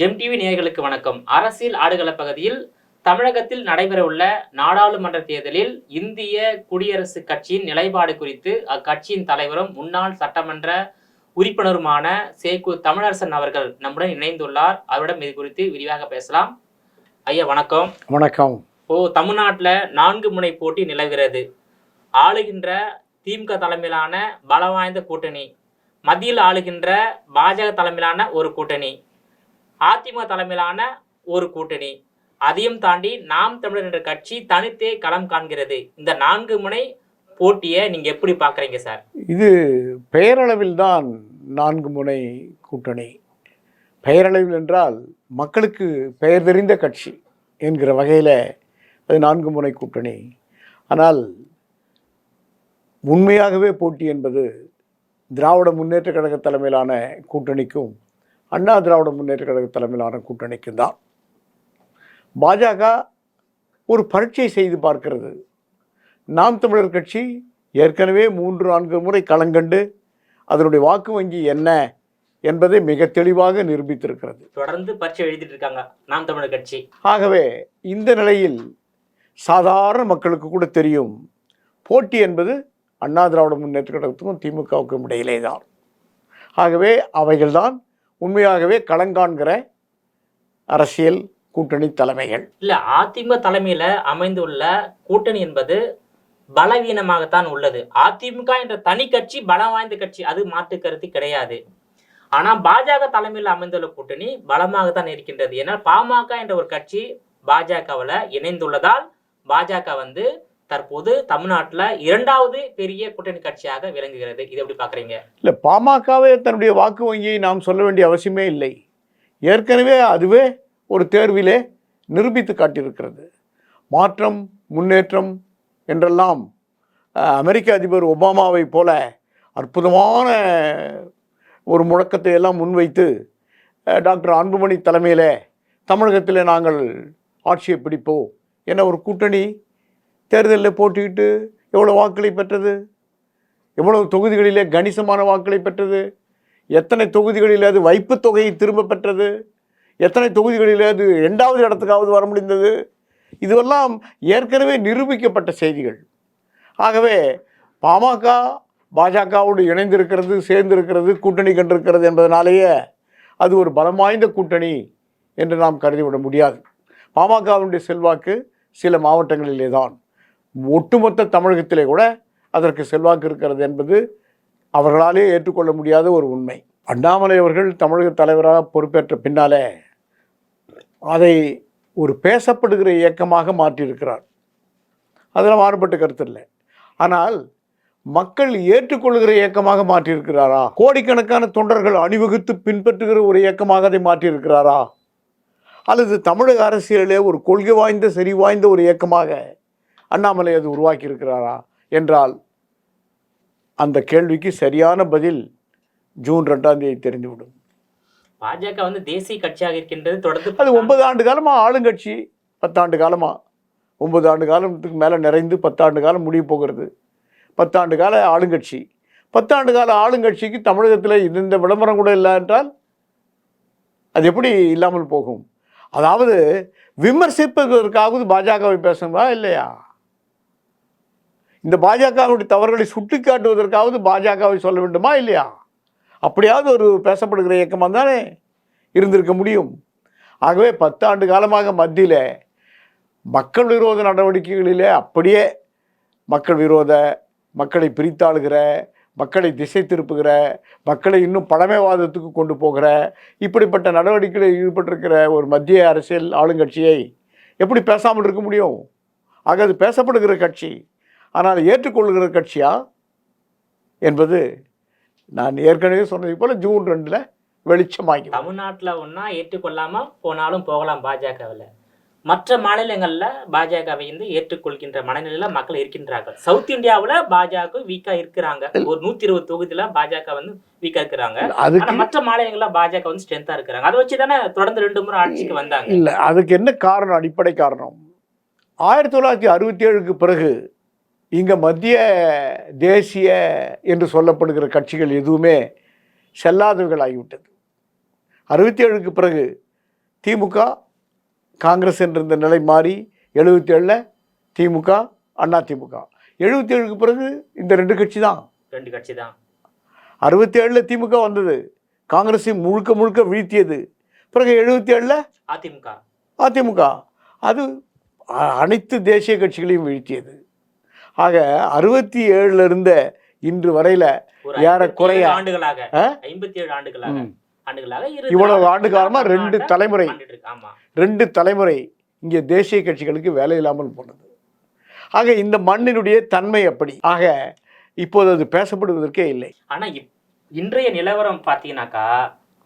GeM TV நேயர்களுக்கு வணக்கம். அரசியல் ஆடுகள பகுதியில் தமிழகத்தில் நடைபெறவுள்ள நாடாளுமன்ற தேர்தலில் இந்திய குடியரசுக் கட்சியின் நிலைப்பாடு குறித்து அக்கட்சியின் தலைவரும் முன்னாள் சட்டமன்ற உறுப்பினருமான சேக்கு தமிழரசன் அவர்கள் நம்முடன் இணைந்துள்ளார். அவரிடம் இது குறித்து விரிவாக பேசலாம். ஐயா வணக்கம். வணக்கம். தமிழ்நாட்டில் 4 முனை போட்டி நிலவுகிறது. ஆளுகின்ற திமுக தலைமையிலான பலம் வாய்ந்த கூட்டணி, மத்தியில் ஆளுகின்ற பாஜக தலைமையிலான ஒரு கூட்டணி, அதிமுக தலைமையிலான ஒரு கூட்டணி, அதையும் தாண்டி நாம் தமிழர் என்ற கட்சி தனித்தே களம் காண்கிறது. இந்த 4 முனை போட்டியை நீங்க எப்படி பாக்குறீங்க சார்? இது பெயரளவில் தான் 4 முனை கூட்டணி. பெயரளவில் என்றால் மக்களுக்கு பெயர் தெரிந்த கட்சி என்கிற வகையில் அது 4 முனை கூட்டணி. ஆனால் உண்மையாகவே போட்டி என்பது திராவிட முன்னேற்ற கழக தலைமையிலான கூட்டணிக்கும் அண்ணா திராவிட முன்னேற்ற கழக தலைமையிலான கூட்டணிக்கும் தான். பாஜக ஒரு பரீட்சை செய்து பார்க்கிறது. நாம் தமிழர் கட்சி ஏற்கனவே 3-4 முறை களங்கண்டு அதனுடைய வாக்கு வங்கி என்ன என்பதை மிக தெளிவாக நிரூபித்திருக்கிறது. தொடர்ந்து பரீட்சை எழுதிட்டு இருக்காங்க நாம் தமிழர் கட்சி. ஆகவே இந்த நிலையில் சாதாரண மக்களுக்கு கூட தெரியும், போட்டி என்பது அண்ணா திராவிட முன்னேற்ற கழகத்துக்கும் திமுகவுக்கும் இடையிலே தான். ஆகவே அவைகள்தான் உண்மையாகவே களங்காண்கிற அரசியல் கூட்டணி தலைமைகள். இல்ல, அதிமுக தலைமையில அமைந்துள்ள கூட்டணி என்பது பலவீனமாகத்தான் உள்ளது. அதிமுக என்ற தனி கட்சி பலம் வாய்ந்த கட்சி, அது மாற்று கருத்து கிடையாது. ஆனா பாஜக தலைமையில் அமைந்துள்ள கூட்டணி பலமாகத்தான் இருக்கின்றது. ஏன்னா பாமக என்ற ஒரு கட்சி பாஜகவில் இணைந்துள்ளதால் பாஜக தற்போது தமிழ்நாட்டில் 2வது பெரிய கூட்டணி கட்சியாக விளங்குகிறது. இதை எப்படி பார்க்குறீங்க? இல்லை, பாமகவே தன்னுடைய வாக்கு வங்கியை நாம் சொல்ல வேண்டிய அவசியமே இல்லை. ஏற்கனவே அதுவே ஒரு தேர்விலே நிரூபித்து காட்டியிருக்கிறது. மாற்றம் முன்னேற்றம் என்றெல்லாம் அமெரிக்க அதிபர் ஒபாமாவை போல அற்புதமான ஒரு முழக்கத்தை எல்லாம் முன்வைத்து டாக்டர் அன்புமணி தலைமையில் தமிழகத்தில் நாங்கள் ஆட்சியை பிடிப்போம் என ஒரு கூட்டணி தேர்தலில் போட்டிக்கிட்டு எவ்வளோ வாக்களை பெற்றது, எவ்வளவு தொகுதிகளிலே கணிசமான வாக்களை பெற்றது, எத்தனை தொகுதிகளில் அது வைப்பு தொகையை திரும்ப பெற்றது, எத்தனை தொகுதிகளில் அது 2வது இடத்துக்காவது வர முடிந்தது, இதுவெல்லாம் ஏற்கனவே நிரூபிக்கப்பட்ட செய்திகள். ஆகவே பாமக பாஜகவோடு இணைந்திருக்கிறது, சேர்ந்திருக்கிறது, கூட்டணி கண்டிருக்கிறது என்பதனாலேயே அது ஒரு பலம் வாய்ந்த கூட்டணி என்று நாம் கருதிவிட முடியாது. பாமகவினுடைய செல்வாக்கு சில மாவட்டங்களிலே தான், ஒட்டுமொத்த தமிழகத்திலே கூட அதற்கு செல்வாக்கு இருக்கிறது என்பது அவர்களாலே ஏற்றுக்கொள்ள முடியாத ஒரு உண்மை. அண்ணாமலை அவர்கள் தமிழக தலைவராக பொறுப்பேற்ற பின்னாலே அதை ஒரு பேசப்படுகிற இயக்கமாக மாற்றியிருக்கிறார். அதில் மாறுபட்ட கருத்து இல்லை. ஆனால் மக்கள் ஏற்றுக்கொள்கிற இயக்கமாக மாற்றியிருக்கிறாரா? கோடிக்கணக்கான தொண்டர்கள் அணிவகுத்து பின்பற்றுகிற ஒரு இயக்கமாக அதை மாற்றியிருக்கிறாரா? அல்லது தமிழக அரசியலிலே ஒரு கொள்கை வாய்ந்த சரி வாய்ந்த ஒரு இயக்கமாக அண்ணாமலை அது உருவாக்கி இருக்கிறாரா என்றால் அந்த கேள்விக்கு சரியான பதில் ஜூன் 2ஆம் தேதி தெரிந்துவிடும். பாஜக தேசிய கட்சியாக இருக்கின்றது. தொடர்ந்து அது 9 ஆண்டு காலமாக ஆளுங்கட்சி, 10 ஆண்டு காலமாக 9 ஆண்டு காலத்துக்கு மேலே நிறைந்து 10 ஆண்டு காலம் முடிய போகிறது. 10 ஆண்டு கால ஆளுங்கட்சி, 10 ஆண்டு கால ஆளுங்கட்சிக்கு தமிழகத்தில் இந்த விளம்பரம் கூட இல்லை என்றால் அது எப்படி இல்லாமல் போகும்? அதாவது விமர்சிப்பதற்காவது பாஜகவை பேசணுமா இல்லையா? இந்த பாஜகவுடைய தவறுகளை சுட்டி காட்டுவதற்காவது பாஜகவை சொல்ல வேண்டுமா இல்லையா? அப்படியாவது ஒரு பேசப்படுகிற இயக்கமாக தானே இருந்திருக்க முடியும். ஆகவே 10 ஆண்டு காலமாக மத்தியில் மக்கள் விரோத நடவடிக்கைகளிலே அப்படியே மக்கள் விரோத, மக்களை பிரித்தாளுகிற, மக்களை திசை திருப்புகிற, மக்களை இன்னும் பழமைவாதத்துக்கு கொண்டு போகிற இப்படிப்பட்ட நடவடிக்கைகளில் ஈடுபட்டிருக்கிற ஒரு மத்திய அரசியல் ஆளுங்கட்சியை எப்படி பேசாமல் இருக்க முடியும்? ஆக அது பேசப்படுகிற கட்சி, ஆனால் ஏற்றுக்கொள்கிற கட்சியா என்பது நான் ஏற்கனவே சொன்னதை போல ஜூன் 2 வெளிச்சமாகி. தமிழ்நாட்டில் ஒன்றா ஏற்றுக்கொள்ளாமல் போனாலும் போகலாம் பாஜகவில். மற்ற மாநிலங்களில் பாஜகவை ஏற்றுக்கொள்கின்ற மனநிலையில் மக்கள் இருக்கின்றார்கள். சவுத் இந்தியாவில் பாஜக வீக்கா இருக்கிறாங்க. ஒரு 120 தொகுதியில் பாஜக வீக்கா இருக்கிறாங்க. ஆனால் மற்ற மாநிலங்களில் பாஜக ஸ்ட்ரென்த்தா இருக்கிறாங்க. அதை வச்சு தானே தொடர்ந்து 2 முறை ஆட்சிக்கு வந்தாங்க. இல்லை, அதுக்கு என்ன காரணம்? அடிப்படை காரணம் 1967க்கு பிறகு இங்கே மத்திய தேசிய என்று சொல்லப்படுகிற கட்சிகள் எதுவுமே செல்லாதவைகள் ஆகிவிட்டது. 67க்கு பிறகு திமுக காங்கிரஸ் என்ற இந்த நிலை மாறி 77ல் திமுக அதிமுக, 77க்கு பிறகு இந்த ரெண்டு கட்சி தான். 67ல் திமுக வந்தது, காங்கிரஸை முழுக்க முழுக்க வீழ்த்தியது. பிறகு 77ல் அதிமுக அது அனைத்து தேசிய கட்சிகளையும் வீழ்த்தியது. ஆக 67ல் இருந்த இன்று வரையில் ஏறக்குறைய 57 ஆண்டுகளாக இவ்வளவு ஆண்டு காலமாக ரெண்டு தலைமுறை இங்கே தேசிய கட்சிகளுக்கு வேலை இல்லாமல் போனது. ஆக இந்த மண்ணினுடைய தன்மை அப்படி. ஆக இப்போது அது பேசப்படுவதற்கே இல்லை. ஆனா இன்றைய நிலவரம் பார்த்தீங்கன்னாக்கா,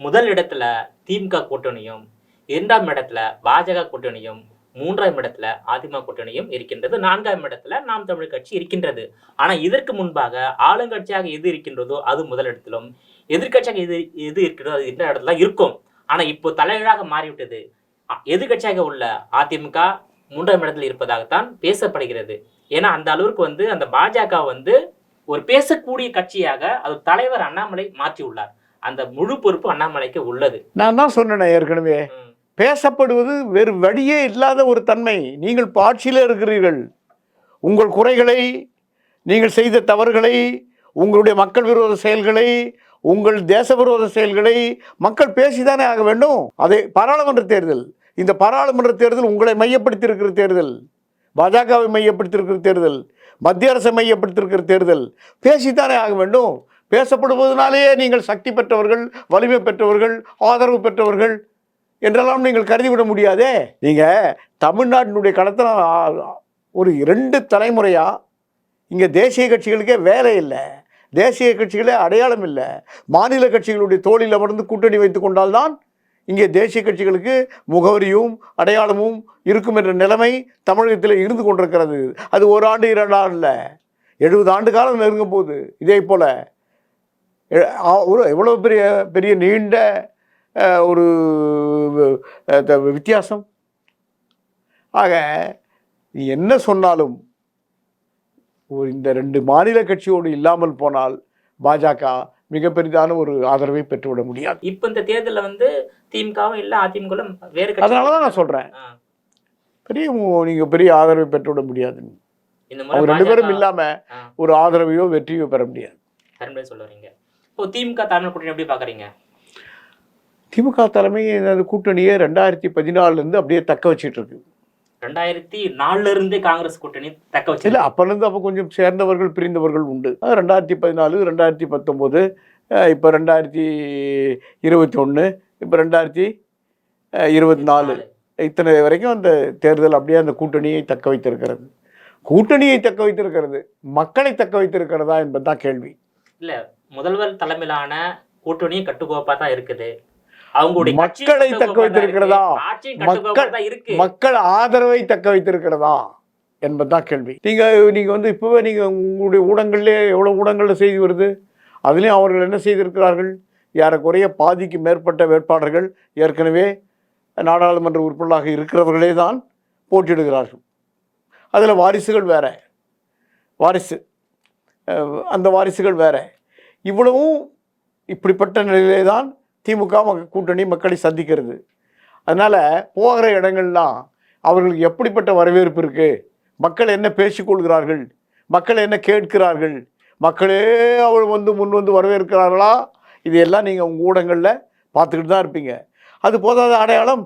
முதல் இடத்துல திமுக கூட்டணியும், 2ஆம் இடத்துல பாஜக கூட்டணியும், 3ஆம் இடத்துல அதிமுக கூட்டணியும் இருக்கின்றது, 4ஆம் இடத்துல நாம் தமிழ் கட்சி இருக்கின்றது. ஆனா இதற்கு முன்பாக ஆளுங்கட்சியாக எது இருக்கின்றதோ அது முதல் இடத்திலும், எதிர்கட்சியாக எது இருக்கிறதோ அது இந்த இடத்துல இருக்கும். ஆனா இப்போ தலைகீழாக மாறிவிட்டது. எதிர்கட்சியாக உள்ள அதிமுக 3ஆம் இடத்தில் இருப்பதாகத்தான் பேசப்படுகிறது. ஏன்னா அந்த அளவுக்கு அந்த பாஜக ஒரு பேசக்கூடிய கட்சியாக அது தலைவர் அண்ணாமலை மாற்றி உள்ளார். அந்த முழு பொறுப்பு அண்ணாமலைக்கு உள்ளது. நான் தான் சொன்னேன் ஏற்கனவே, பேசப்படுவது வேறு வழியே இல்லாத ஒரு தன்மை. நீங்கள் ஆட்சியில் இருக்கிறீர்கள், உங்கள் குறைகளை, நீங்கள் செய்த தவறுகளை, உங்களுடைய மக்கள் விரோத செயல்களை, உங்கள் தேச விரோத செயல்களை மக்கள் பேசிதானே ஆக வேண்டும். அதே பாராளுமன்ற தேர்தல், இந்த பாராளுமன்ற தேர்தல் உங்களை மையப்படுத்தியிருக்கிற தேர்தல், பாஜகவை மையப்படுத்தியிருக்கிற தேர்தல், மத்திய அரசை மையப்படுத்தியிருக்கிற தேர்தல், பேசித்தானே ஆக வேண்டும். பேசப்படுவதனாலேயே நீங்கள் சக்தி பெற்றவர்கள், வலிமை பெற்றவர்கள், ஆதரவு பெற்றவர்கள் என்றெல்லாம் நீங்கள் கருதிவிட முடியாதே. நீங்கள் தமிழ்நாட்டினுடைய களத்தில் ஒரு 2 தலைமுறையாக இங்கே தேசிய கட்சிகளுக்கே வேலை இல்லை, தேசிய கட்சிகளே அடையாளம் இல்லை. மாநில கட்சிகளுடைய தோளில் அமர்ந்து கூட்டணி வைத்து கொண்டால்தான் இங்கே தேசிய கட்சிகளுக்கு முகவரியும் அடையாளமும் இருக்கும் என்ற நிலைமை தமிழகத்தில் இருந்து கொண்டிருக்கிறது. அது 1 ஆண்டு 2 ஆண்டு இல்லை, 70 ஆண்டு காலம் நெருங்கும் போது இதே போல் எவ்வளோ பெரிய நீண்ட ஒரு வித்தியாசம். ஆக என்ன சொன்னாலும் இந்த 2 மாநில கட்சியோடு இல்லாமல் போனால் பாஜக மிக பெரிதான ஒரு ஆதரவை பெற்றுவிட முடியாது. இப்போ இந்த தேர்தலில் திமுகவும் இல்லை அதிமுகவும் வேறு, அதனால தான் நான் சொல்கிறேன், நீங்கள் பெரிய ஆதரவை பெற்றுவிட முடியாது. அவங்க 2 பேரும் இல்லாமல் ஒரு ஆதரவையோ வெற்றியோ பெற முடியாது. சொல்லுறீங்க. இப்போ திமுக தமிழ் கூட்டணி எப்படி பார்க்குறீங்க? திமுக தலைமை கூட்டணியை 2014 அப்படியே தக்க வச்சுட்டு இருக்கு. 2004 காங்கிரஸ் கூட்டணி தக்க வச்சு இல்லை, அப்போ கொஞ்சம் சேர்ந்தவர்கள் பிரிந்தவர்கள் உண்டு. 2014, 2019, இப்போ 2021, இப்போ 2024, இத்தனை வரைக்கும் அந்த தேர்தல் அப்படியே அந்த கூட்டணியை தக்க வைத்திருக்கிறது. கூட்டணியை தக்க வைத்திருக்கிறது, மக்களை தக்க வைத்திருக்கிறதா என்பதுதான் கேள்வி. இல்லை, முதல்வர் தலைமையிலான கூட்டணி கட்டுக்கோப்பாக தான் இருக்குது. மக்களை தக்க வைத்திருக்கிறதா, மக்கள் ஆதரவை தக்க வைத்திருக்கிறதா என்பதுதான் கேள்வி. நீங்க இப்பவே நீங்க உங்களுடைய ஊடகங்கள்லேயே எவ்வளவு ஊடகங்கள்ல செய்தி வருது, அதுலேயும் அவர்கள் என்ன செய்திருக்கிறார்கள், ஏறக்குறைய பாதிக்கு மேற்பட்ட வேட்பாளர்கள் ஏற்கனவே நாடாளுமன்ற உறுப்பினர்களாக இருக்கிறவர்களே தான் போட்டியிடுகிறார்கள். அதில் வாரிசுகள் வேற, அந்த வாரிசுகள் வேற. இவ்வளவும் இப்படிப்பட்ட நிலையிலே தான் திமுக கூட்டணி மக்களை சந்திக்கிறது. அதனால் போகிற இடங்கள்லாம் அவர்களுக்கு எப்படிப்பட்ட வரவேற்பு இருக்குது, மக்கள் என்ன பேசிக்கொள்கிறார்கள், மக்கள் என்ன கேட்கிறார்கள், மக்களே அவள் முன் வந்து வரவேற்கிறார்களா, இதையெல்லாம் நீங்கள் உங்கள் ஊடகங்களில் பார்த்துக்கிட்டு தான் இருப்பீங்க. அது போதாத அடையாளம்,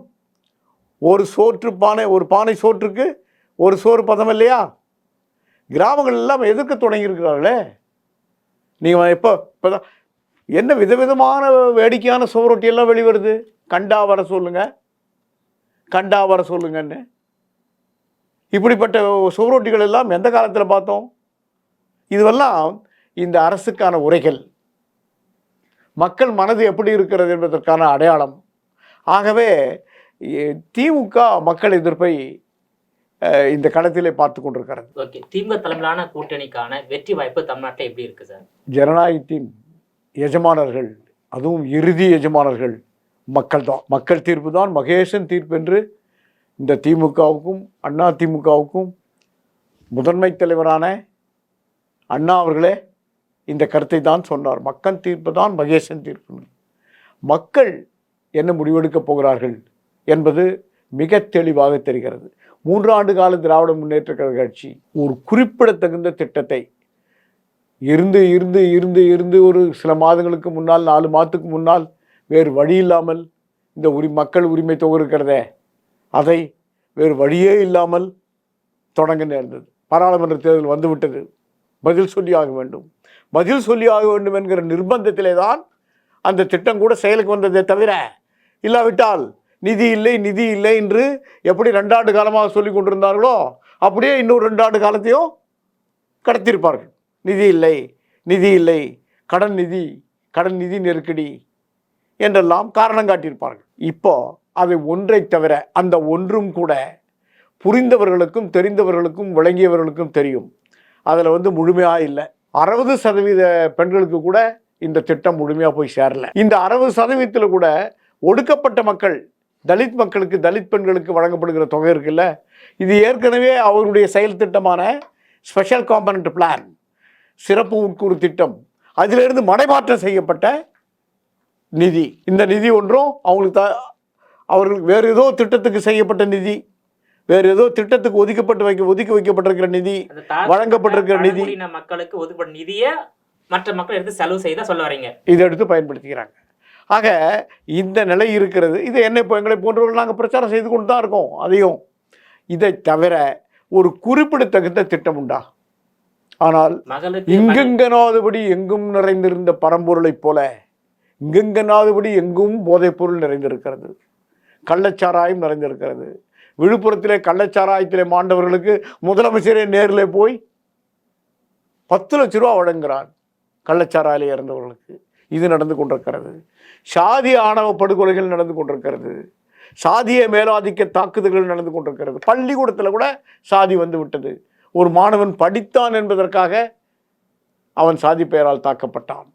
ஒரு பானை சோற்றுக்கு ஒரு சோறு பதம் இல்லையா? கிராமங்கள் எல்லாம் எதிர்க்க தொடங்கியிருக்கிறார்களே. நீங்கள் இப்போதான் என்ன விதவிதமான வேடிக்கையான சுவரொட்டியெல்லாம் வெளிவருது. கண்டா வர சொல்லுங்கன்னு இப்படிப்பட்ட சுவரொட்டிகள் எல்லாம் எந்த காலத்தில் பார்த்தோம்? இதுவெல்லாம் இந்த அரசுக்கான உரைகள், மக்கள் மனது எப்படி இருக்கிறது என்பதற்கான அடையாளம். ஆகவே திமுக மக்கள் எதிர்ப்பை இந்த களத்திலே பார்த்து கொண்டிருக்கிறது. ஓகே, திமுக தலைமையிலான கூட்டணிக்கான வெற்றி வாய்ப்பு தமிழ்நாட்டில் எப்படி இருக்கு சார்? ஜனநாயகத்தின் எஜமானர்கள், அதுவும் இறுதி எஜமானர்கள் மக்கள் தான். மக்கள் தீர்ப்பு தான் மகேசன் தீர்ப்பு என்று இந்த திமுகவுக்கும் அண்ணா திமுகவுக்கும் முதன்மை தலைவரான அண்ணா அவர்களே இந்த கருத்தை தான் சொன்னார். மக்கள் தீர்ப்பு தான் மகேசன் தீர்ப்பு. மக்கள் என்ன முடிவெடுக்கப் போகிறார்கள் என்பது மிக தெளிவாக தெரிகிறது. 3 ஆண்டு கால திராவிட முன்னேற்ற கழக கட்சி ஒரு குறிப்பிடத்தகுந்த திட்டத்தை இருந்து இருந்து இருந்து இருந்து ஒரு சில மாதங்களுக்கு முன்னால், 4 மாதத்துக்கு முன்னால் வேறு வழி இல்லாமல் இந்த மக்கள் உரிமை தொகை இருக்கிறதே, அதை வேறு வழியே இல்லாமல் தொடங்க நேர்ந்தது. பாராளுமன்ற தேர்தல் வந்துவிட்டது, பதில் சொல்லி ஆக வேண்டும், பதில் சொல்லி ஆக வேண்டும் என்கிற நிர்பந்தத்திலே தான் அந்த திட்டம் கூட செயலுக்கு வந்ததே தவிர, இல்லாவிட்டால் நிதி இல்லை நிதி இல்லை என்று எப்படி 2 ஆண்டு காலமாக சொல்லி கொண்டிருந்தார்களோ அப்படியே இன்னொரு 2 ஆண்டு காலத்தையும் கடத்தியிருப்பார்கள். நிதி இல்லை நிதி இல்லை, கடன் நிதி நெருக்கடி என்றெல்லாம் காரணம் காட்டியிருப்பார்கள். இப்போ அதை ஒன்றை தவிர, அந்த ஒன்றும் கூட புரிந்தவர்களுக்கும் தெரிந்தவர்களுக்கும் விளங்கியவர்களுக்கும் தெரியும், அதில் முழுமையாக இல்லை. 60% பெண்களுக்கு கூட இந்த திட்டம் முழுமையாக போய் சேரல. இந்த 60% கூட ஒடுக்கப்பட்ட மக்கள், தலித் மக்களுக்கு, தலித் பெண்களுக்கு வழங்கப்படுகிற தொகை இருக்குல்ல, இது ஏற்கனவே அவருடைய செயல் திட்டமான ஸ்பெஷல் காம்பனண்ட் பிளான், சிறப்பு உட்கூறு திட்டம், அதிலிருந்து மடைமாற்றம் செய்யப்பட்ட நிதி. இந்த நிதி ஒன்றும் அவர்களுக்கு வேறு ஏதோ திட்டத்துக்கு செய்யப்பட்ட நிதி, வேறு ஏதோ திட்டத்துக்கு ஒதுக்கி வைக்கப்பட்டிருக்கிற நிதி, வழங்கப்பட்டிருக்கிற நிதி, மக்களுக்கு ஒதுக்கப்பட்ட நிதியை மற்ற மக்கள் எடுத்து செலவு செய்த சொல்ல வரீங்க, இதை எடுத்து பயன்படுத்திக்கிறாங்க. ஆக இந்த நிலை இருக்கிறது. இதை எங்களை போன்றவர்கள் நாங்கள் பிரச்சாரம் செய்து கொண்டு தான் இருக்கோம். அதையும் இதை தவிர ஒரு குறிப்பிடத்தகுந்த திட்டம் உண்டா? ஆனால் இங்கெங்கனாதபடி எங்கும் நிறைந்திருந்த பரம்பொருளைப் போல இங்கெங்கனாதபடி எங்கும் போதைப் பொருள் நிறைந்திருக்கிறது, கள்ளச்சாராயம் நிறைந்திருக்கிறது. விழுப்புரத்திலே கள்ளச்சாராயத்திலே மாண்டவர்களுக்கு முதலமைச்சரே நேரில் போய் 10 லட்ச ரூபா வழங்குகிறார் கள்ளச்சாராயிலே இறந்தவர்களுக்கு. இது நடந்து கொண்டிருக்கிறது. சாதிய ஆணவ படுகொலைகள் நடந்து கொண்டிருக்கிறது. சாதிய மேலாதிக்க தாக்குதல்கள் நடந்து கொண்டிருக்கிறது. பள்ளிக்கூடத்தில் கூட சாதி வந்து விட்டது. ஒரு மாணவன் படித்தான் என்பதற்காக அவன் சாதி பெயரால் தாக்கப்பட்டான்.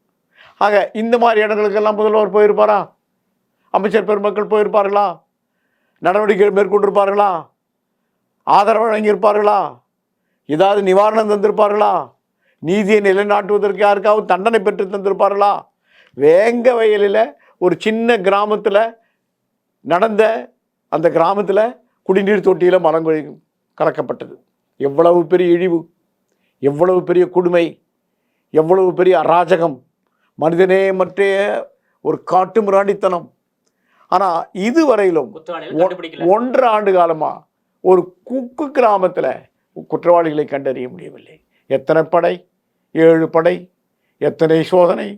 ஆக இந்த மாதிரி இடங்களுக்கெல்லாம் முதல்வர் போயிருப்பாரா? அமைச்சர் பெருமக்கள் போயிருப்பார்களா? நடவடிக்கைகள் மேற்கொண்டிருப்பார்களா? ஆதரவு வழங்கியிருப்பார்களா? ஏதாவது நிவாரணம் தந்திருப்பார்களா? நீதியை நிலைநாட்டுவதற்கு யாருக்காவது தண்டனை பெற்று தந்திருப்பார்களா? வேங்க வயலில் ஒரு சின்ன கிராமத்தில் நடந்த அந்த கிராமத்தில் குடிநீர் தொட்டியில் மலம் கலக்கப்பட்டது. எவ்வளவு பெரிய இழிவு, எவ்வளவு பெரிய கொடுமை, எவ்வளவு பெரிய அராஜகம், மனிதனே மற்ற ஒரு காட்டு மிராண்டித்தனம். ஆனால் இதுவரையிலும் 1.5 ஆண்டு காலமாக ஒரு குக்கு கிராமத்தில் குற்றவாளிகளை கண்டறிய முடியவில்லை. எத்தனை படை, 7 படை, எத்தனை சோதனை,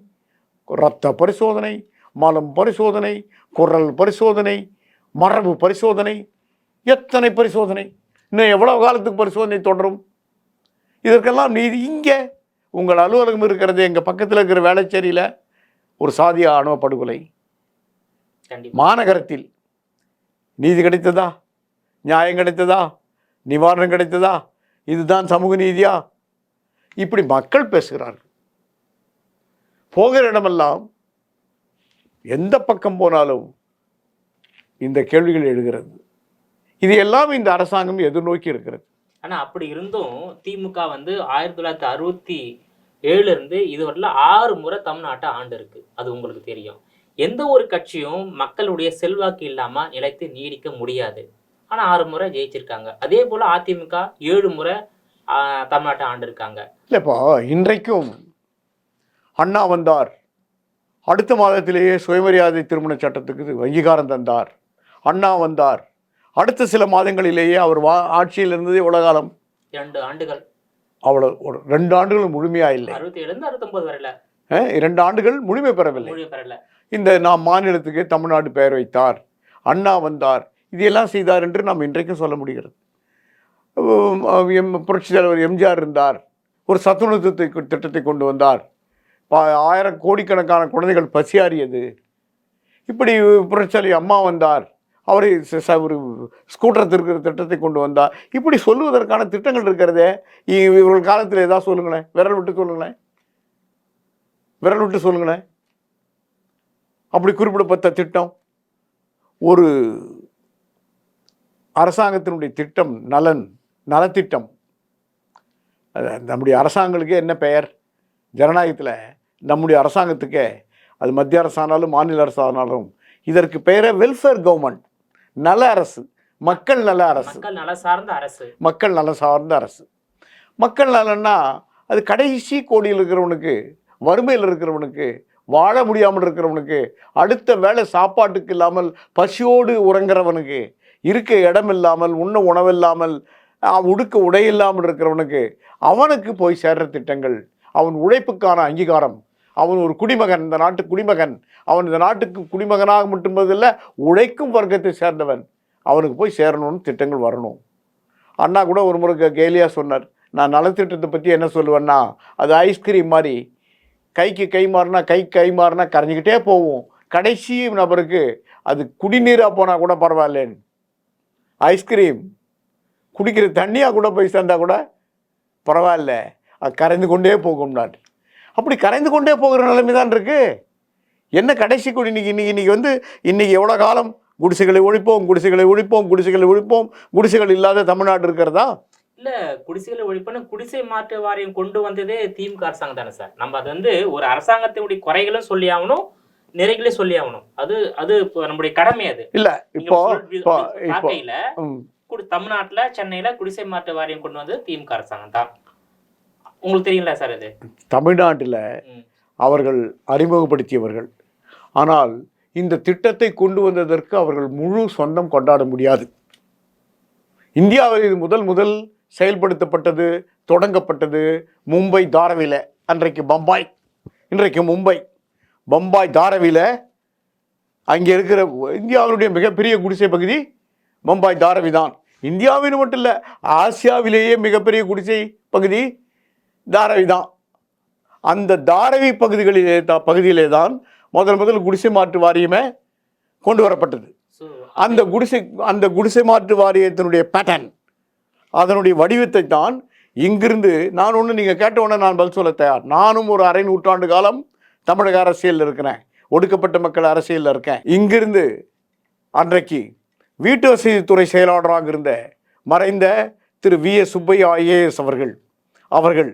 இரத்த பரிசோதனை, மலம் பரிசோதனை, குரல் பரிசோதனை, மரபு பரிசோதனை, எத்தனை பரிசோதனை, இன்னும் எவ்வளவு காலத்துக்கு பரிசோதனை தொடரும்? இதற்கெல்லாம் நீதி இங்கே உங்கள் அலுவலகம் இருக்கிறது, எங்கள் பக்கத்தில் இருக்கிற வேளச்சேரியில் ஒரு சாதிய ஆணவ படுகொலை, மாநகரத்தில் நீதி கிடைத்ததா? நியாயம் கிடைத்ததா? நிவாரணம் கிடைத்ததா? இதுதான் சமூக நீதியா? இப்படி மக்கள் பேசுகிறார்கள். போகிற இடமெல்லாம் எந்த பக்கம் போனாலும் இந்த கேள்விகள் எழுகிறது. இது எல்லாம் இந்த அரசாங்கம் எதிர்நோக்கி இருக்கிறது. ஆனால் அப்படி இருந்தும் திமுக 1967 இருந்து இதுவரையில் 6 முறை தமிழ்நாட்டை ஆண்டு இருக்கு. அது உங்களுக்கு தெரியும். எந்த ஒரு கட்சியும் மக்களுடைய செல்வாக்கு இல்லாமல் நிலைத்து நீடிக்க முடியாது. ஆனால் 6 முறை ஜெயிச்சிருக்காங்க. அதே போல் அதிமுக 7 முறை தமிழ்நாட்டை ஆண்டு இருக்காங்க. இல்லைப்பா, இன்றைக்கும் அண்ணா வந்தார், அடுத்த மாதத்திலேயே சுயமரியாதை திருமண சட்டத்துக்கு அங்கீகாரம் தந்தார். அண்ணா வந்தார், அடுத்த சில மாதங்களிலேயே அவர் ஆட்சியில் இருந்ததே உலகாலம் 2 ஆண்டுகள். அவ்வளோ 2 ஆண்டுகள் முழுமையாக இல்லை. 67-69 வரையில 2 ஆண்டுகள் முழுமை பெறவில்லை. இந்த நாம் மாநிலத்துக்கு தமிழ்நாடு பெயர் வைத்தார், அண்ணா வந்தார், இதையெல்லாம் செய்தார் என்று நாம் இன்றைக்கும் சொல்ல முடிகிறது. புரட்சித் தலைவர் எம்ஜிஆர் இருந்தார், ஒரு சத்துணவு திட்டத்தை கொண்டு வந்தார், 1000 கோடிக்கணக்கான குழந்தைகள் பசியாறியது. இப்படி புரட்சியாளி அம்மா வந்தார், அவர் ஒரு ஸ்கூட்டர் திருக்கிற திட்டத்தை கொண்டு வந்தார். இப்படி சொல்லுவதற்கான திட்டங்கள் இருக்கிறதே. இவர்கள் காலத்தில் ஏதாவது சொல்லுங்களேன், விரல் விட்டு சொல்லுங்களேன். அப்படி குறிப்பிடப்பட்ட திட்டம், ஒரு அரசாங்கத்தினுடைய திட்டம், நலத்திட்டம். நம்முடைய அரசாங்கங்களுக்கே என்ன பெயர்? ஜனநாயகத்தில் நம்முடைய அரசாங்கத்துக்கே, அது மத்திய அரசானாலும் மாநில அரசானாலும், இதற்கு பெயரே வெல்ஃபேர் கவர்மெண்ட், நல அரசு, மக்கள் நல அரசு, மக்கள் நல சார்ந்த அரசு. மக்கள் நல சார்ந்த அரசு. மக்கள் நலன்னா அது கடைசி கோடியில் இருக்கிறவனுக்கு, வறுமையில் இருக்கிறவனுக்கு, வாழ முடியாமல் இருக்கிறவனுக்கு, அடுத்த வேளை சாப்பாட்டுக்கு இல்லாமல் பசியோடு உறங்குறவனுக்கு, இருக்க இடம் இல்லாமல், உண்ண உணவில்லாமல், உடுக்க உடை இல்லாமல் இருக்கிறவனுக்கு, அவனுக்கு போய் சேர்ற திட்டங்கள், அவன் உழைப்புக்கான அங்கீகாரம், அவன் ஒரு குடிமகன், இந்த நாட்டு குடிமகன், அவன் இந்த நாட்டுக்கு குடிமகனாக மட்டுமல்ல உழைக்கும் வர்க்கத்தை சேர்ந்தவன், அவனுக்கு போய் சேரணும்னு திட்டங்கள் வரணும். அண்ணா கூட ஒரு முறை கேலியாக சொன்னார், நான் நலத்திட்டத்தை பற்றி என்ன சொல்லுவேன்னா, அது ஐஸ்கிரீம் மாதிரி, கைக்கு கை மாறினா கை மாறினா கரைஞ்சிக்கிட்டே போகும், கடைசி நபருக்கு அது குடிநீராக போனால் கூட பரவாயில்லேன்னு. ஐஸ்கிரீம் குடிக்கிற தண்ணியாக கூட போய் சேர்ந்தால் கூட பரவாயில்ல, அது கரைந்து கொண்டே போகும்னாட்டு. அப்படி கரைந்து கொண்டே போகிற நிலைமை தான் இருக்குது. என்ன கடைசி குடி இன்னைக்கு வந்து இன்னைக்கு எவ்வளோ காலம் குடிசைகளை ஒழிப்போம், குடிசைகளை ஒழிப்போம், குடிசைகளை ஒழிப்போம், குடிசைகள் இல்லாத தமிழ்நாடு இருக்கிறதா? இல்ல, குடிசைகளை ஒழிப்புன்னு குடிசை மாற்று வாரியம் கொண்டு வந்ததே திமுக அரசாங்கம் தானே சார். நம்ம அது வந்து ஒரு அரசாங்கத்தினுடைய குறைகளும் சொல்லி ஆகணும், நிறைகளையும் சொல்லி ஆகணும். அது அது நம்முடைய கடமை. அது இல்ல. இப்போ தமிழ்நாட்டுல சென்னையில குடிசை மாற்று வாரியம் கொண்டு வந்தது திமுக அரசாங்கம் தான். உங்களுக்கு தெரியல சார்? அது தமிழ்நாட்டில் அவர்கள் அறிமுகப்படுத்தியவர்கள். ஆனால் இந்த திட்டத்தை கொண்டு வந்ததற்கு அவர்கள் முழு சொந்தம் கொண்டாட முடியாது. இந்தியாவில் இது முதல் செயல்படுத்தப்பட்டது, தொடங்கப்பட்டது மும்பை தாராவியில், அன்றைக்கு பம்பாய், இன்றைக்கு மும்பை. பம்பாய் தாராவியில் அங்கே இருக்கிற இந்தியாவினுடைய மிகப்பெரிய குடிசை பகுதி பம்பாய் தாராவி தான். இந்தியாவின் மட்டும் இல்லை, ஆசியாவிலேயே மிகப்பெரிய குடிசை பகுதி தாராவி தான். அந்த தாராவி பகுதியிலே தான் முதல் குடிசை மாற்று வாரியமே கொண்டு வரப்பட்டது. அந்த குடிசை மாற்று வாரியத்தினுடைய பேட்டர்ன், அதனுடைய வடிவத்தை தான் இங்கிருந்து நான் ஒன்று நீங்கள் கேட்ட உடனே நான் பதில் சொல்ல தயார். நானும் ஒரு அரை நூற்றாண்டு காலம் தமிழக அரசியலில் இருக்கிறேன், ஒடுக்கப்பட்ட மக்கள் அரசியலில் இருக்கேன். இங்கிருந்து அன்றைக்கு வீட்டு வசதித்துறை செயலாளராக இருந்த மறைந்த திரு VS சுப்பையா IAS அவர்கள்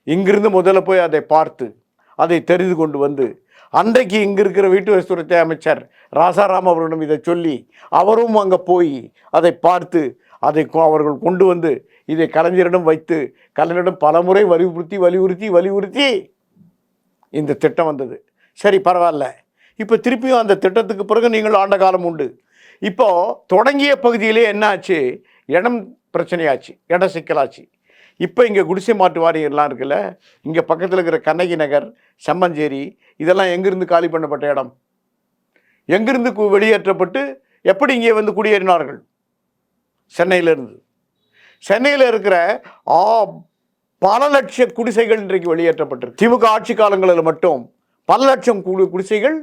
இங்கிருந்து முதல்ல போய் அதை பார்த்து அதை தெரிந்து கொண்டு வந்து, அன்றைக்கு இங்கே இருக்கிற வீட்டு வசதித்துறை அமைச்சர் ராசாராம் அவர்களிடம் இதை சொல்லி, அவரும் அங்கே போய் அதை பார்த்து அதை அவர்கள் கொண்டு வந்து இதை கலைஞரிடம் வைத்து, கலைஞரிடம் பலமுறை வலியுறுத்தி இந்த திட்டம் வந்தது. சரி, பரவாயில்ல. இப்போ திருப்பியும் அந்த திட்டத்துக்கு பிறகு நீங்கள் ஆண்ட காலம் உண்டு. இப்போது தொடங்கிய பகுதியிலே என்ன ஆச்சு? இடம் பிரச்சனையாச்சு, இட சிக்கலாச்சு. இப்போ இங்கே குடிசை மாற்று வாரியம்லாம் இருக்குல்ல, இங்கே பக்கத்தில் இருக்கிற கண்ணகி நகர், செம்மஞ்சேரி, இதெல்லாம் எங்கிருந்து காலி பண்ணப்பட்ட இடம்? எங்கிருந்து வெளியேற்றப்பட்டு எப்படி இங்கே வந்து குடியேறினார்கள்? சென்னையிலிருந்து. சென்னையில் இருக்கிற பல லட்ச குடிசைகள் இன்றைக்கு வெளியேற்றப்பட்டிருக்கு. திமுக ஆட்சி காலங்களில் மட்டும் பல லட்சம் குடிசைகள்.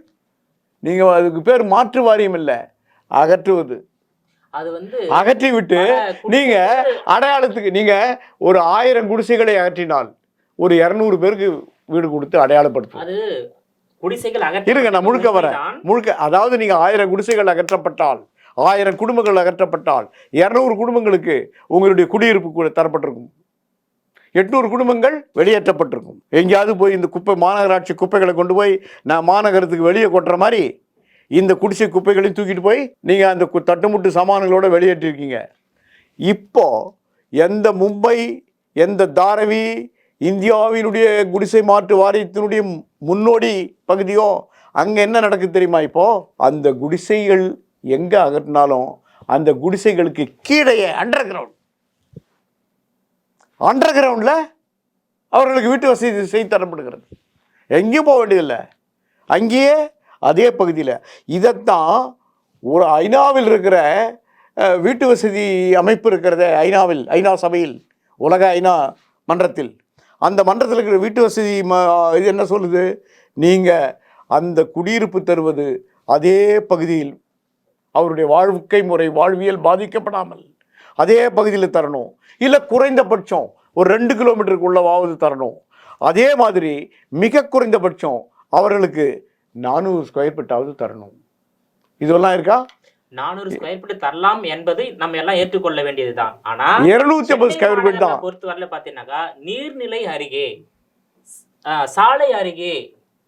நீங்கள் அதுக்கு பேர் மாற்று வாரியம் இல்லை, அகற்றுவது. அது வந்து அகற்றி விட்டு நீங்க அடையாளத்துக்கு நீங்க ஒரு 1000 குடிசைகளை அகற்றினால் ஒரு 200 பேருக்கு வீடு கொடுத்து அடையாளப்படுத்தும். அது குடிசைகள் இருங்க, நான் முழுக்க அதாவது நீங்க 1000 குடிசைகள் அகற்றப்பட்டால், 1000 குடும்பங்கள் அகற்றப்பட்டால் 200 குடும்பங்களுக்கு உங்களுடைய குடியிருப்பு கூட தரப்பட்டிருக்கும். 800 குடும்பங்கள் வெளியேற்றப்பட்டிருக்கும். எங்கேயாவது போய் இந்த மாநகராட்சி குப்பைகளை கொண்டு போய் நான் மாநகரத்துக்கு வெளியே கொட்டுற மாதிரி இந்த குடிசை குப்பைகளையும் தூக்கிட்டு போய் நீங்கள் அந்த தட்டுமுட்டு சாமான்களோடு வெளியேற்றிருக்கீங்க. இப்போ எந்த மும்பை, எந்த தாராவி இந்தியாவினுடைய குடிசை மாற்று வாரியத்தினுடைய முன்னோடி பகுதியோ, அங்கே என்ன நடக்குது தெரியுமா? இப்போது அந்த குடிசைகள் எங்கே அகற்றினாலும் அந்த குடிசைகளுக்கு கீழே அண்டர் கிரவுண்டில் அவர்களுக்கு வீட்டு வசதி செய்து தரப்படுகிறது. எங்கேயும் போக வேண்டியதில்லை, அங்கேயே அதே பகுதியில். இதைத்தான் ஒரு ஐநாவில் இருக்கிற வீட்டு வசதி அமைப்பு இருக்கிறத, ஐநா சபையில், உலக ஐநா மன்றத்தில், அந்த மன்றத்தில் இருக்கிற வீட்டு வசதி இது என்ன சொல்லுது? நீங்கள் அந்த குடியிருப்பு தருவது அதே பகுதியில் அவருடைய வாழ்க்கை முறை, வாழ்வியல் பாதிக்கப்படாமல் அதே பகுதியில் தரணும். இல்லை குறைந்தபட்சம் ஒரு 2 கிலோமீட்டருக்குள்ளவாவது தரணும். அதே மாதிரி மிக குறைந்தபட்சம் அவர்களுக்கு 400 ஸ்கொயர் ஃபீட்டாவது தரணும். இதெல்லாம் இருக்கா? 400 ஸ்கொயர் ஃபீட் தரலாம் என்பது நம்ம எல்லாம் ஏற்றுக்கொள்ள வேண்டியதுதான். ஆனா 250 ஸ்கொயர் ஃபீட் தான் பொறுத்து வரல. பாத்தீங்கன்னாக்கா நீர்நிலை அருகே, சாலை அருகே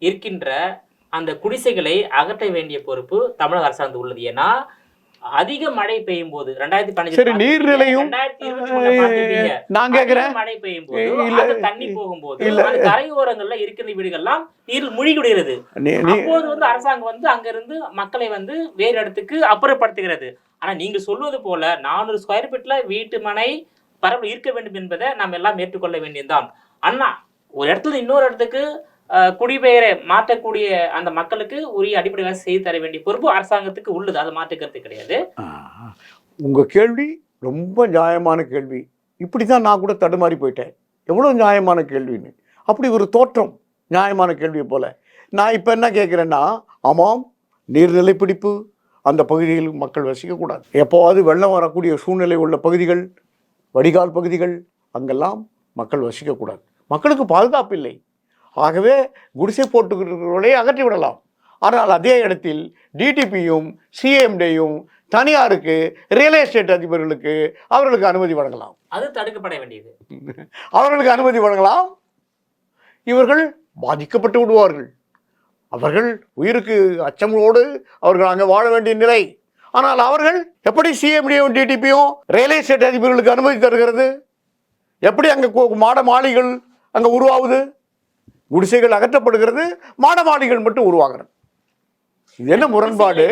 இருக்கின்ற அந்த குடிசைகளை அகற்ற வேண்டிய பொறுப்பு தமிழக அரசாங்கம் உள்ளது. ஏன்னா அதிக மழை பெய்யும் போது 2015 சரி, நீர்நிலையும் 2023 பார்த்திருப்பீங்க. நான் கேட்கிறேன், மழை பெய்யும் போது இல்ல அந்த தண்ணி போகும்போது இல்ல அந்த கரையோரங்கள்ல இருக்கிற வீடுகள்லாம் நீரில் மூழ்கி விடுகிறது. அப்போது வந்து அரசாங்கம் வந்து அங்க இருந்து மக்களை வந்து வேறு இடத்துக்கு அப்புறப்படுத்துகிறது. ஆனா நீங்க சொல்வது போல 400 ஸ்கொயர் ஃபீட்ல வீட்டு மனை பரவல் இருக்க வேண்டும் என்பதை நாம் எல்லாம் ஏற்றுக்கொள்ள வேண்டியதுதான். அண்ணா ஒரு இடத்துல இன்னொரு இடத்துக்கு குடிபெயரை மாற்றக்கூடிய அந்த மக்களுக்கு உரிய அடிப்படை வசதி செய்து தர வேண்டிய பொறுப்பு அரசாங்கத்துக்கு உள்ளது. அதை மாற்றுக்கிறது கிடையாது. உங்க கேள்வி ரொம்ப நியாயமான கேள்வி. இப்படிதான் நான் கூட தடுமாறி போயிட்டேன், எவ்வளவு நியாயமான கேள்வின்னு. அப்படி ஒரு தோற்றம் நியாயமான கேள்வியை போல. நான் இப்ப என்ன கேட்கிறேன்னா, ஆமாம், நீர்நிலை பிடிப்பு அந்த பகுதியில் மக்கள் வசிக்கக்கூடாது. எப்போவாது வெள்ளம் வரக்கூடிய சூழ்நிலை உள்ள பகுதிகள், வடிகால் பகுதிகள், அங்கெல்லாம் மக்கள் வசிக்கக்கூடாது. மக்களுக்கு பாதுகாப்பு இல்லை. ஆகவே குடிசை போட்டுக்கிறவர்களை அகற்றி விடலாம். ஆனால் அதே இடத்தில் டிடிபியும் சிஎம்டியும் தனியாருக்கு, ரியல் எஸ்டேட் அதிபர்களுக்கு அவர்களுக்கு அனுமதி வழங்கலாம். அது தடுக்கப்பட வேண்டியது. அவர்களுக்கு அனுமதி வழங்கலாம். இவர்கள் பாதிக்கப்பட்டு விடுவார்கள். அவர்கள் உயிருக்கு அச்சமோடு அவர்கள் அங்கே வாழ வேண்டிய நிலை. ஆனால் அவர்கள் எப்படி சிஎம்டியும் டிடிபியும் ரியல் எஸ்டேட் அதிபர்களுக்கு அனுமதி தருகிறது? எப்படி அங்கே மாட மாளிகள் அங்கே உருவாகுது? குடிசைகள் அகற்றப்படுகிறது, மாட மாளிகள் மட்டும் உருவாகிறது. இது என்ன முரண்பாடு?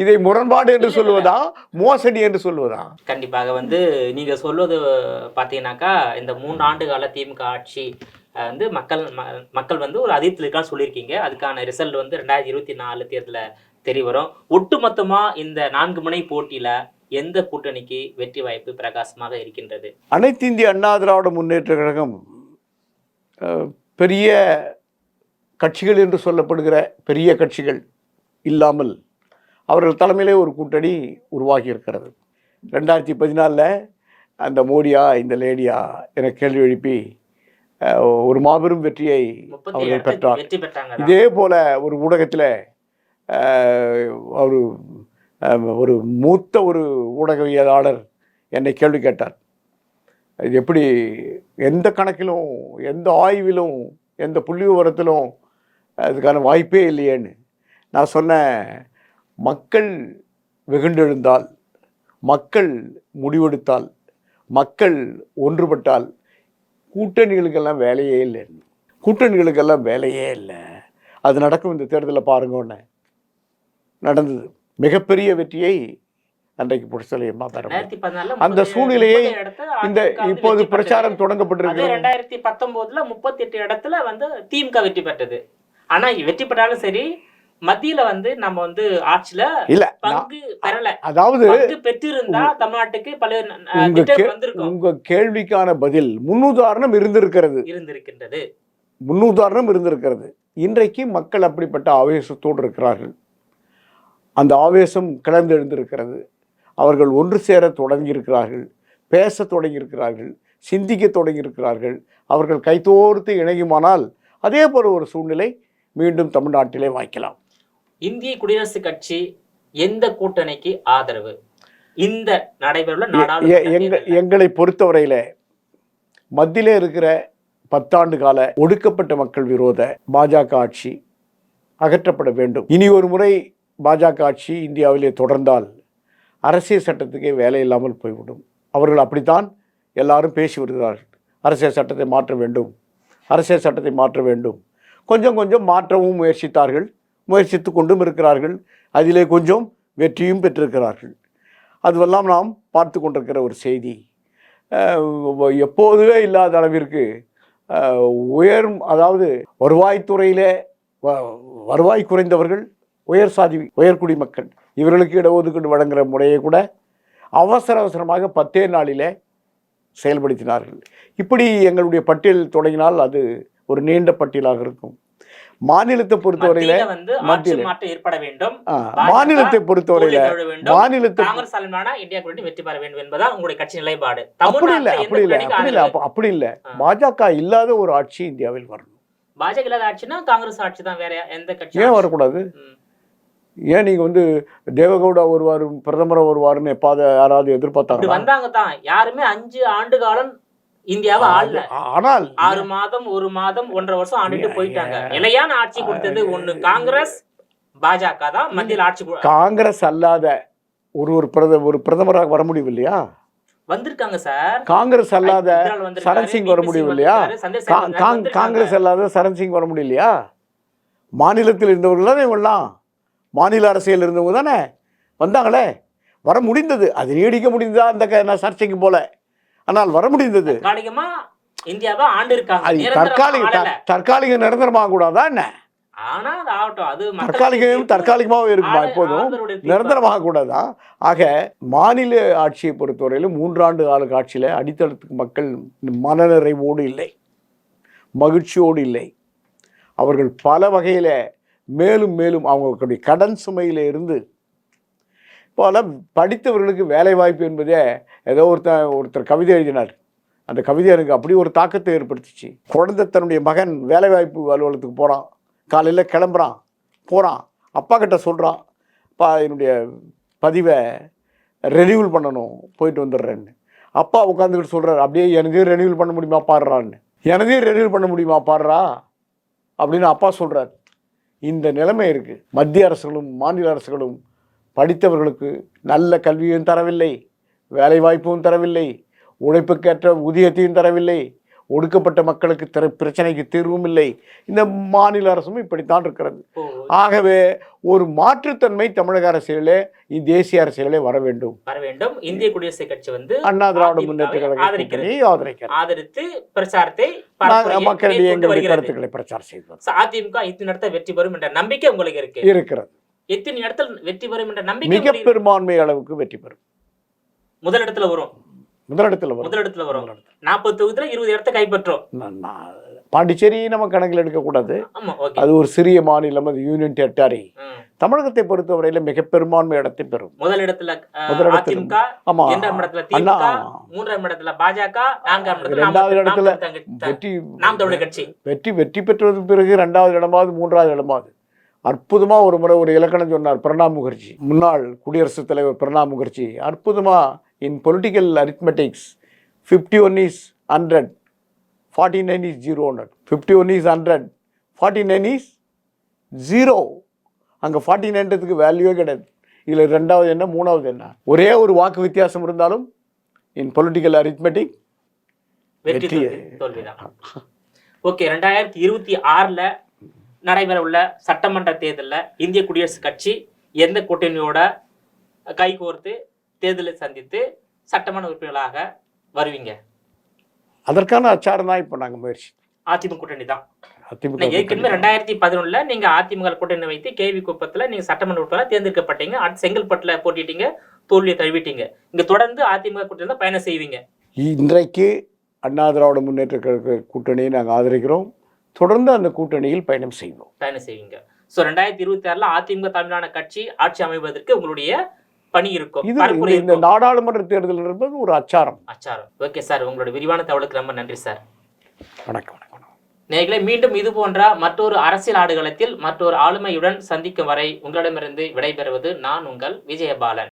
இதை முரண்பாடு என்று சொல்லுவதா, மோசடி என்று சொல்லுவதா? கண்டிப்பாக வந்து நீங்க சொல்வது பாத்தீங்கன்னாக்கா, இந்த 3 ஆண்டு கால திமுக ஆட்சி வந்து மக்கள் வந்து ஒரு அதிருப்தியில் இருக்கான்னு சொல்லியிருக்கீங்க. அதுக்கான ரிசல்ட் வந்து 2024 தேர்தலில் தெரிய வரும். ஒட்டுமொத்தமா இந்த 4 முனை போட்டியில எந்த கூட்டணிக்கு வெற்றி வாய்ப்பு பிரகாசமாக இருக்கின்றது? அனைத்து இந்திய அண்ணா திராவிட முன்னேற்ற கழகம் பெரிய கட்சிகள் என்று சொல்லப்படுகிற பெரிய கட்சிகள் இல்லாமல் அவர்கள் தலைமையிலே ஒரு கூட்டணி உருவாகி இருக்கிறது. 2014 அந்த மோடியா இந்த லேடியா என கேள்வி எழுப்பி ஒரு மாபெரும் வெற்றியை அவர்கள் பெற்றார். இதே போல ஒரு ஊடகத்தில் ஒரு மூத்த ஒரு ஊடகவியலாளர் என்னை கேள்வி கேட்டார். இது எப்படி, எந்த கணக்கிலும், எந்த ஆய்விலும், எந்த புள்ளி விவரத்திலும் அதுக்கான வாய்ப்பே இல்லையேன்னு. நான் சொன்னேன், மக்கள் வெகுண்டெழுந்தால், மக்கள் முடிவெடுத்தால், மக்கள் ஒன்றுபட்டால் கூட்டணிகளுக்கெல்லாம் வேலையே இல்லை. கூட்டணிகளுக்கெல்லாம் வேலையே இல்லை. அது நடக்கும். இந்த தேர்தலில் பாருங்கன்னு நடந்தது. மிகப்பெரிய வெற்றியை அன்றைக்கு புரட்சித்தலைவர் பெற அந்த சூழ்நிலையை இந்த இப்போது பிரச்சாரம் தொடங்கப்பட்டிருக்கு. 2019 38 இடத்துல வந்து திமுக வெற்றி பெற்றது. ஆனா வெற்றி பெற்றாலும் சரி, மத்தியில வந்து நம்ம வந்து ஆட்சியில இல்ல பங்கு பெறல. அதாவது பெற்றிருந்தா தமிழ்நாட்டுக்கு பல உங்க கேள்விக்கான பதில் முன்னுதாரணம் இருந்திருக்கிறது. முன்னுதாரணம் இருந்திருக்கிறது. இன்றைக்கு மக்கள் அப்படிப்பட்ட ஆவேசத்தோடு இருக்கிறார்கள். அந்த ஆவேசம் கிளர்ந்து எழுந்திருக்கிறது. அவர்கள் ஒன்று சேர தொடங்கியிருக்கிறார்கள், பேச தொடங்கியிருக்கிறார்கள், சிந்திக்க தொடங்கியிருக்கிறார்கள். அவர்கள் கைதோர்த்து இணையுமானால் அதே போல ஒரு சூழ்நிலை மீண்டும் தமிழ்நாட்டிலே வாய்க்கலாம். இந்திய குடியரசுக் கட்சி எந்த கூட்டணிக்கு ஆதரவு? இந்த நடைபெறும் எங்களை பொறுத்தவரையில மத்தியிலே இருக்கிற 10 ஆண்டு கால ஒடுக்கப்பட்ட மக்கள் விரோத பாஜக ஆட்சி அகற்றப்பட வேண்டும். இனி ஒரு முறை பாஜக ஆட்சி இந்தியாவிலே தொடர்ந்தால் அரசியல் சட்டத்துக்கே வேலை இல்லாமல் போய்விடும். அவர்கள் அப்படித்தான் எல்லாரும் பேசி வருகிறார்கள். அரசியல் சட்டத்தை மாற்ற வேண்டும், அரசியல் சட்டத்தை மாற்ற வேண்டும். கொஞ்சம் கொஞ்சம் மாற்றவும் முயற்சித்தார்கள், முயற்சித்து கொண்டும் இருக்கிறார்கள். அதிலே கொஞ்சம் வெற்றியும் பெற்றிருக்கிறார்கள். அதுவெல்லாம் நாம் பார்த்து கொண்டிருக்கிற ஒரு செய்தி. எப்போதுமே இல்லாத அளவிற்கு அதாவது வருவாய்த்துறையிலே வருவாய் குறைந்தவர்கள், உயர்குடி மக்கள், இவர்களுக்கு இடஒதுக்கீடு வழங்குகிற முறையை கூட அவசரமாக 10 நாளிலே செயல்படுத்தினார்கள். இப்படி எங்களுடைய பட்டியல் தொடங்கினால் அது ஒரு நீண்ட பட்டியலாக இருக்கும். மாநிலத்தை பொறுத்தவரையில ஏற்பட வேண்டும். மாநிலத்தை பொறுத்தவரையில வெற்றி பெற வேண்டும் என்பதா உங்களுடைய கட்சி நிலைப்பாடு? அப்படி இல்ல. பாஜக இல்லாத ஒரு ஆட்சி இந்தியாவில் வரணும். பாஜக இல்லாத ஆட்சினா காங்கிரஸ் ஆட்சி தான். வேற எந்த கட்சி ஏன் வரக்கூடாது? ஏன் நீங்க வந்து தேவகவுடா வருவாரு, பிரதமர் வருவாருன்னு எப்பாவது யாராவது எதிர்பார்த்தாங்க? வந்தாங்க தான். யாருமே 5 ஆண்டு காலம் இந்தியாவை ஆளல. ஆனால் 6 மாதம், 1 மாதம், 1.5 வருஷம் ஆண்டுட்டு போயிட்டாங்க. நிலையான ஆட்சி கொடுத்தது ஒண்ணு காங்கிரஸ், பாஜக தான் மத்தியில் ஆட்சி காங்கிரஸ் அல்லாத ஒரு பிரதமராக வர முடியும் இல்லையா? வந்திருக்காங்க சார். காங்கிரஸ் அல்லாத சரண் சிங் வர முடியும் இல்லையா? காங்கிரஸ் அல்லாத சரண் சிங் வர முடியும் இல்லையா? மாநிலத்தில் இருந்தவர்கள் தானே இவங்கெல்லாம், மாநில அரசியல் இருந்தவங்க தானே வந்தாங்களே, வர முடிந்தது. அது நீடிக்க முடிந்ததா அந்த சர்ச்சைக்கு போல, ஆனால் வர முடிந்தது. இந்தியாவை ஆண்டு இருக்காங்க. தற்காலிக நிரந்தரமாக கூடாதா என்ன? ஆனா அது ஆகட்டும், அது தற்காலிகமாகவே இருக்குமா, எப்போதும் நிரந்தரமாக கூடாதா? ஆக மாநில ஆட்சியை பொறுத்தவரையிலும் 3 ஆண்டு கால ஆட்சியில் அடித்தளத்துக்கு மக்கள் மனநிறைவோடு இல்லை, மகிழ்ச்சியோடு இல்லை. அவர்கள் பல வகையில் மேலும் மேலும் அவங்களுடைய கடன் சுமையில் இருந்து பல படித்தவர்களுக்கு வேலை வாய்ப்பு என்பதே ஏதோ ஒருத்தர் கவிதை எழுதினார். அந்த கவிதை எனக்கு அப்படி ஒரு தாக்கத்தை ஏற்படுத்திச்சு. குழந்தை தன்னுடைய மகன் வேலைவாய்ப்பு அலுவலகத்துக்கு போகிறான், காலையில் கிளம்புறான், போகிறான், அப்பா கிட்ட சொல்கிறான், அப்பா என்னுடைய பதிவை ரெனியூவல் பண்ணணும், போயிட்டு வந்துடுறேன்னு. அப்பா உட்காந்துக்கிட்டு சொல்கிறார், அப்படியே எனதையும் ரெனியூவல் பண்ண முடியுமா பாடுறான்னு, எனதையும் ரெனியூவல் பண்ண முடியுமா பாடுறா அப்படின்னு அப்பா சொல்கிறார். இந்த நிலைமை இருக்குது. மத்திய அரசுகளும் மாநில அரசுகளும் படித்தவர்களுக்கு நல்ல கல்வியும் தரவில்லை, வேலைவாய்ப்பும் தரவில்லை, உழைப்புக்கேற்ற ஊதியத்தையும் தரவில்லை, ஒடுக்கப்பட்ட மக்களுக்கு பிரச்சனைக்கு தீர்வும் இல்லை. இந்த மாநில அரசும் இப்படித்தான் இருக்கிறது. ஆகவே ஒரு மாற்றுத்தன்மை தமிழக அரசியலே, தேசிய அரசியலே வர வேண்டும். இந்திய குடியரசுக் கட்சி அண்ணா திராவிட முன்னேற்ற கழகத்தை ஆதரித்து பிரச்சாரத்தை மக்களிடையே எங்களுடைய கருத்துக்களை பிரச்சாரம் செய்வோம். அதிமுக இத்தனை இடத்துல வெற்றி பெறும் என்ற நம்பிக்கை உங்களுக்கு இருக்கிறது. எத்தனை இடத்துல வெற்றி பெறும் என்ற நம்பிக்கை? மிக பெரும்பான்மை அளவுக்கு வெற்றி பெறும். முதலிடத்துல வரும். 40 தொகுதியில 20 இடத்தை கைப்பற்றும். பாண்டிச்சேரி நம்ம கணக்கில் எடுக்கக்கூடாது, அது ஒரு சிறிய மாநிலம், அது யூனியன் டெரிட்டரி. தமிழகத்தை பொறுத்தவரையில மிக பெரும்பான்மை இடத்தை பெறும். முதலிடத்துல அதிமுக, 2ஆம் இடத்துல திமுக, 3ஆம் இடத்துல பாஜக, 4ஆம் இடத்துல 2வது இடத்துல நாம் தமிழர் கட்சி. வெற்றி பெற்றதுக்கு பிறகு 2வது இடமாவது 3வது இடமாவது. அற்புதமா ஒரு முறை ஒரு இலக்கணம் சொன்னார் பிரணாப் முகர்ஜி, முன்னாள் குடியரசுத் தலைவர் பிரணாப் முகர்ஜி. அற்புதமா, in political arithmetics 51 is 100, 49 is 0. 51 is 100, 49 is 0. அங்கே 49க்கு வேல்யூவே கிடையாது. இதில் 2வது என்ன 3வது என்ன, ஒரே ஒரு வாக்கு வித்தியாசம் இருந்தாலும் இன் பொலிட்டிக்கல் அரித்மெட்டிக் வெற்றி தோல்விதான். ஓகே, 2026ல் நடைபெற உள்ள சட்டமன்ற தேர்தலில் இந்திய குடியரசுக் கட்சி எந்த கூட்டணியோட கைகோர்த்து தேர்தலை சந்தித்து சட்டமன்ற உறுப்பினர்களாக வருவீங்க? அதற்கான அச்சாரம் தான் இப்போ நாங்கள் முயற்சி. அதிமுக கூட்டணி தான். ஏற்கனவே 2011 நீங்க அதிமுக கூட்டணி வைத்து கேவி குப்பத்துல நீங்க சட்டமன்ற உறுப்பினராக தேர்ந்தெடுக்கப்பட்டீங்க. செங்கல்பட்டுல போட்டிட்டீங்க, தோல்வியை தழுவிட்டீங்க. இங்க தொடர்ந்து அதிமுக கூட்டணி தான் பயணம் செய்வீங்க. இன்றைக்கு அண்ணா திராவிட முன்னேற்ற கழக கூட்டணியை நாங்கள் ஆதரிக்கிறோம். தொடர்ந்து அந்த கூட்டணியில் பயணம் செய்வீங்க. ஸோ 2026ல் அதிமுக தலைமையிலான கட்சி ஆட்சி அமைவதற்கு உங்களுடைய பணி இருக்கும். இந்த நாடாளுமன்ற தேர்தல் என்பது ஒரு அச்சாரம். ஓகே சார், உங்களோட விரிவான தகவலுக்கு ரொம்ப நன்றி சார். வணக்கம். நேயர்களே, மீண்டும் இது போன்ற மற்றொரு அரசியல் ஆடுகளத்தில் மற்றொரு ஆளுமையுடன் சந்திக்கும் வரை உங்களிடமிருந்து விடைபெறுவது நான் உங்கள் விஜயபாலன்.